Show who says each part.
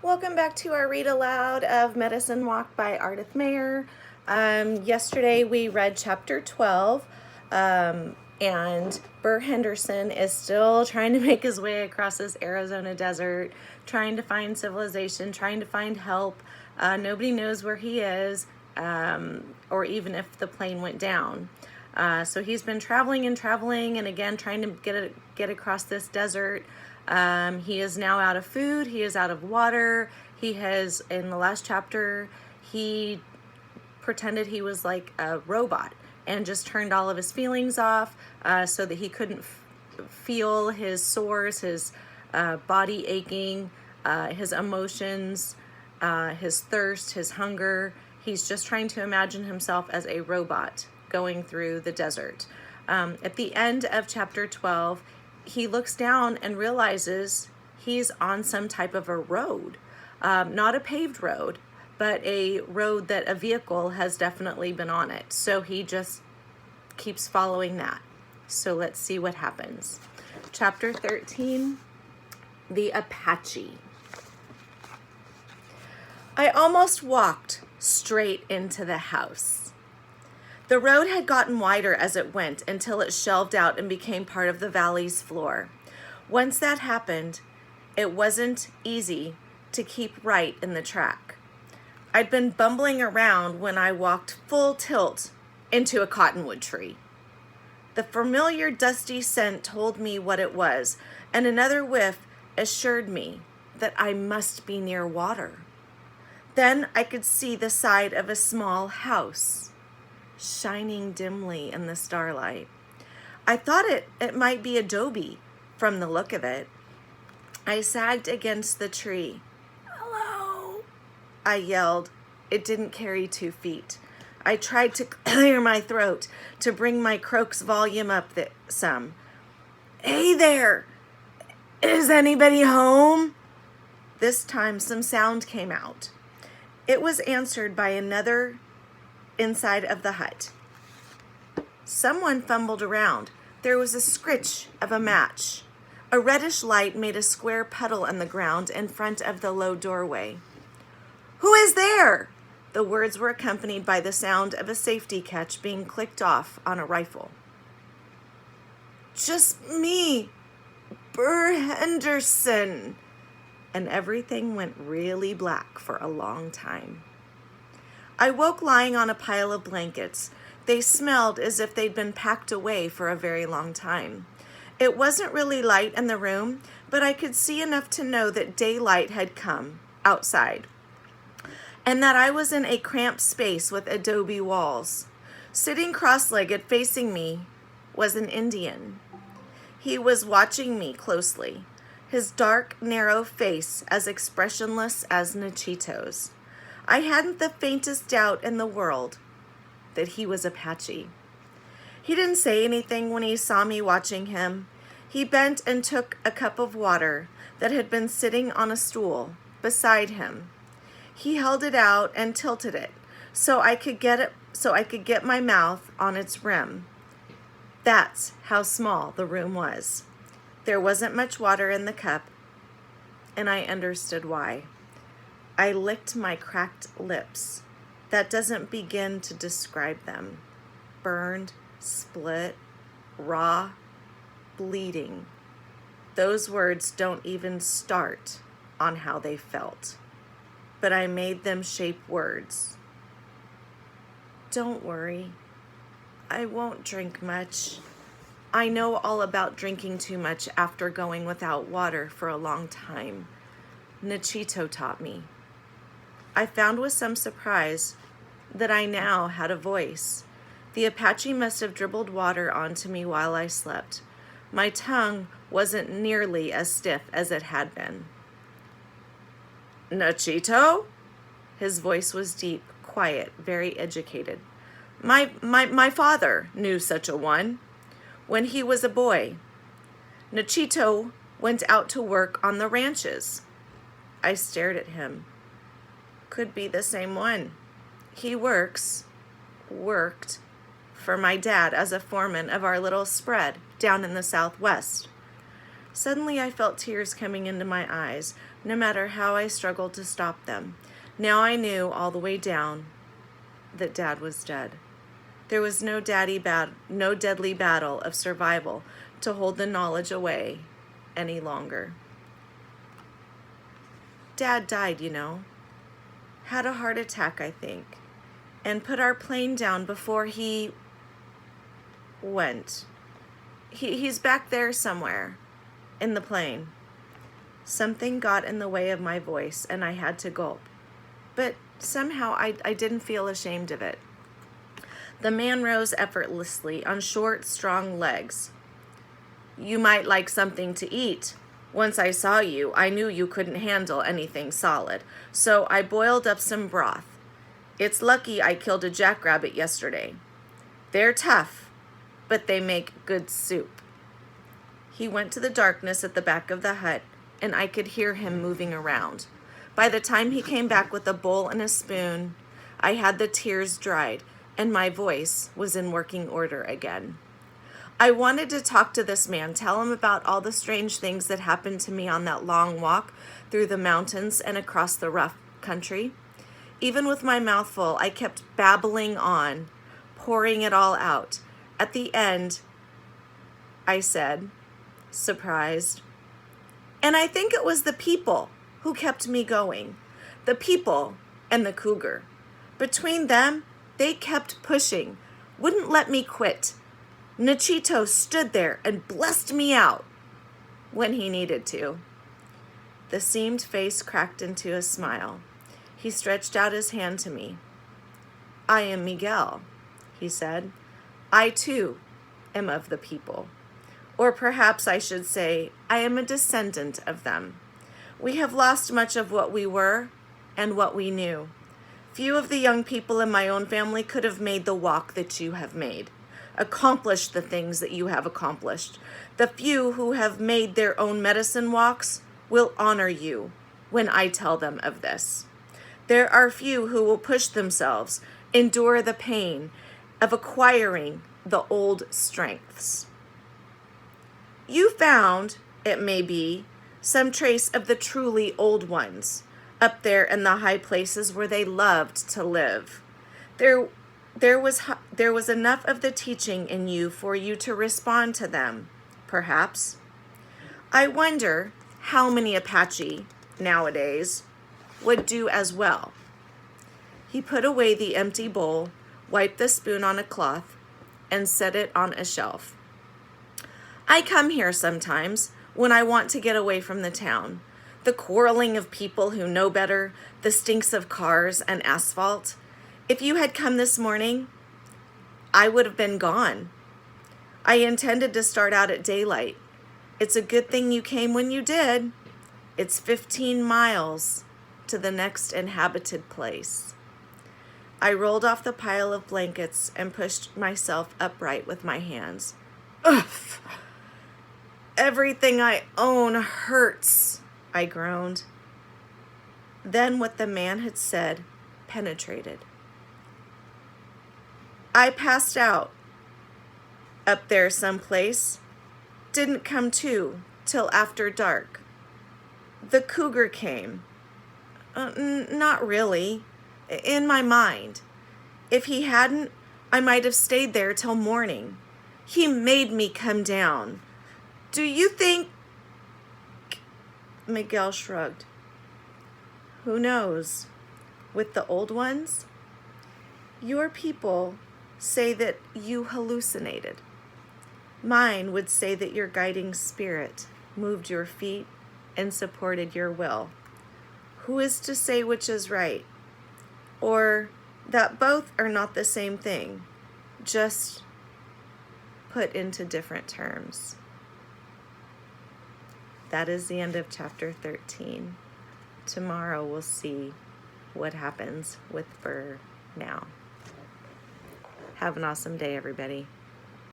Speaker 1: Welcome back to our read aloud of Medicine Walk by Ardith Mayer. Yesterday we read chapter 12, and Burr Henderson is still trying to make his way across this Arizona desert, trying to find civilization, trying to find help. Nobody knows where he is, or even if the plane went down. So he's been traveling and again trying to get across this desert. He is now out of food. He is out of water. He has, in the last chapter, he pretended he was like a robot and just turned all of his feelings off so that he couldn't feel his sores, his body aching, his emotions, his thirst, his hunger. He's just trying to imagine himself as a robot going through the desert. At the end of chapter 12, he looks down and realizes he's on some type of a road, not a paved road, but a road that a vehicle has definitely been on it. So he just keeps following that. So let's see what happens. Chapter 13, The Apache. I almost walked straight into the house. The road had gotten wider as it went until it shelved out and became part of the valley's floor. Once that happened, it wasn't easy to keep right in the track. I'd been bumbling around when I walked full tilt into a cottonwood tree. The familiar dusty scent told me what it was, and another whiff assured me that I must be near water. Then I could see the side of a small house, shining dimly in the starlight. I thought it might be adobe from the look of it. I sagged against the tree. "Hello," I yelled. It didn't carry 2 feet. I tried to clear my throat to bring my croak's volume up some. "Hey there, is anybody home?" This time some sound came out. It was answered by another inside of the hut. Someone fumbled around. There was a scritch of a match. A reddish light made a square puddle on the ground in front of the low doorway. "Who is there?" The words were accompanied by the sound of a safety catch being clicked off on a rifle. "Just me, Burr Henderson." And everything went really black for a long time. I woke lying on a pile of blankets. They smelled as if they'd been packed away for a very long time. It wasn't really light in the room, but I could see enough to know that daylight had come outside, and that I was in a cramped space with adobe walls. Sitting cross-legged facing me was an Indian. He was watching me closely, his dark, narrow face as expressionless as Nachito's. I hadn't the faintest doubt in the world that he was Apache. He didn't say anything when he saw me watching him. He bent and took a cup of water that had been sitting on a stool beside him. He held it out and tilted it so I could get my mouth on its rim. That's how small the room was. There wasn't much water in the cup, and I understood why. I licked my cracked lips. That doesn't begin to describe them. Burned, split, raw, bleeding. Those words don't even start on how they felt. But I made them shape words. "Don't worry. I won't drink much. I know all about drinking too much after going without water for a long time. Nachito taught me." I found with some surprise that I now had a voice. The Apache must have dribbled water onto me while I slept. My tongue wasn't nearly as stiff as it had been. "Nachito?" His voice was deep, quiet, very educated. My father knew such a one when he was a boy. Nachito went out to work on the ranches." I stared at him. Could be the same one. He worked for my dad as a foreman of our little spread down in the Southwest. Suddenly I felt tears coming into my eyes. no matter how I struggled to stop them. Now I knew all the way down that Dad was dead. There was no deadly battle of survival to hold the knowledge away any longer. Dad died, Had a heart attack, I think, and put our plane down before he went. He's back there somewhere in the plane. Something got in the way of my voice and I had to gulp. But somehow I didn't feel ashamed of it. The man rose effortlessly on short, strong legs. You might like something to eat. Once I saw you, I knew you couldn't handle anything solid, so I boiled up some broth. It's lucky I killed a jackrabbit yesterday. They're tough, but they make good soup. He went to the darkness at the back of the hut, and I could hear him moving around. By the time he came back with a bowl and a spoon, I had the tears dried, and my voice was in working order again. I wanted to talk to this man, tell him about all the strange things that happened to me on that long walk through the mountains and across the rough country. Even with my mouth full, I kept babbling on, pouring it all out. At the end, I said, surprised, and I think it was the people who kept me going. The people and the cougar. Between them, they kept pushing, wouldn't let me quit. Nachito stood there and blessed me out when he needed to. The seamed face cracked into a smile. He stretched out his hand to me. I am Miguel, he said. I too am of the people. Or perhaps I should say, I am a descendant of them. We have lost much of what we were and what we knew. Few of the young people in my own family could have made the walk that you have made, accomplished the things that you have accomplished. The few who have made their own medicine walks will honor you when I tell them of this. There are few who will push themselves, endure the pain of acquiring the old strengths. You found, it may be, some trace of the truly old ones up there in the high places where they loved to live. There was enough of the teaching in you for you to respond to them, perhaps. I wonder how many Apache nowadays would do as well. He put away the empty bowl, wiped the spoon on a cloth, and set it on a shelf. I come here sometimes when I want to get away from the town. The quarreling of people who know better, the stinks of cars and asphalt. If you had come this morning, I would have been gone. I intended to start out at daylight. It's a good thing you came when you did. It's 15 miles to the next inhabited place. I rolled off the pile of blankets and pushed myself upright with my hands. Ugh! Everything I own hurts, I groaned. Then what the man had said penetrated. I passed out up there someplace. Didn't come to till after dark. The cougar came. Not really. In my mind. If he hadn't, I might have stayed there till morning. He made me come down. Do you think... Miguel shrugged. Who knows? With the old ones? Your people say that you hallucinated. Mine would say that your guiding spirit moved your feet and supported your will. Who is to say which is right? Or that both are not the same thing, just put into different terms. That is the end of chapter 13. Tomorrow we'll see what happens with Burr now. Have an awesome day, everybody.